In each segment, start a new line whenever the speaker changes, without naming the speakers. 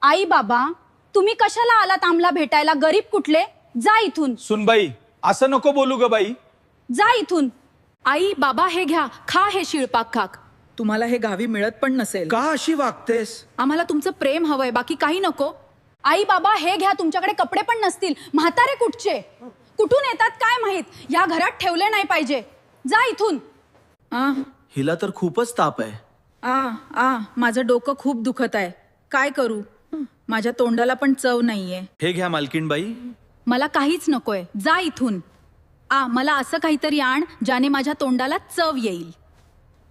आई बाबा, तुम्ही कशाला आलात आम्हाला भेटायला? गरीब कुठले? जा इथून.
सुनबाई, असं नको बोलू ग बाई.
जा इथून.
आई बाबा हे घ्या, खा हे शिळपाक खाक. तुम्हाला हे गावी मिळत पण नसेल.
का अशी वागतेस?
आम्हाला तुमचं प्रेम हवंय, बाकी काही नको.
आई बाबा हे घ्या, तुमच्याकडे कपडे पण नसतील. म्हातारे कुठचे? कुठून येतात काय माहित? या घरात ठेवले नाही पाहिजे. जा इथून.
आ
हिला तर खूपच ताप आहे.
माझं डोकं खूप दुखत आहे. काय करू? माझ्या तोंडाला पण चव नाहीये.
हे घ्या मालकीणबाई.
मला काहीच नकोय. जा इथून. मला असं काहीतरी आण ज्याने माझ्या तोंडाला चव येईल.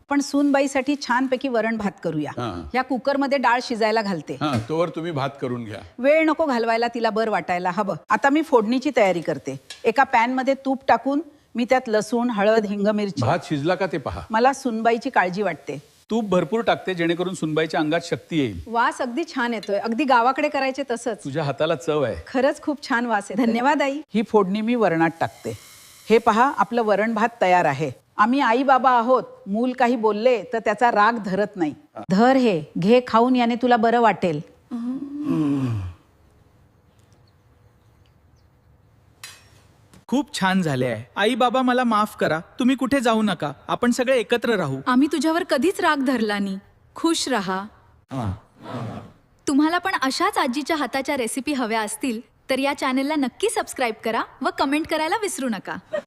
पण सूनबाईसाठी छानपैकी वरण भात करूया. या कुकरमध्ये डाळ शिजायला घालते.
तोवर तुम्ही भात करून घ्या.
वेळ नको घालवायला, तिला बरं वाटायला हवं. आता मी फोडणीची तयारी करते. एका पॅन मध्ये तूप टाकून मी त्यात लसूण, हळद, हिंग, मिरची.
भात शिजला का ते पहा.
मला सूनबाईची काळजी वाटते.
तूप भरपूर टाकते जेणेकरून सुनबाईच्या अंगात शक्ती येईल.
वास अगदी छान येतोय, अगदी गावाकडे करायचे तसंच.
तुझ्या हाताला चव आहे.
खरंच खूप छान वास आहे. धन्यवाद आई. ही फोडणी मी वरणात टाकते. हे पहा, आपलं वरण भात तयार आहे. आम्ही आई बाबा आहोत. मूल काही बोलले तर त्याचा राग धरत नाही. धर हे, घे खाऊन, याने तुला बरं वाटेल.
खूप छान झाले आहे. आई बाबा मला माफ करा. तुम्ही कुठे जाऊ नका. आपण सगळे एकत्र राहू.
आम्ही तुझ्यावर कधीच राग धरला नाही. खुश राहा. तुम्हाला पण अशाच आजीच्या हाताच्या रेसिपी हव्या असतील तर या चॅनेलला नक्की सबस्क्राईब करा व कमेंट करायला विसरू नका.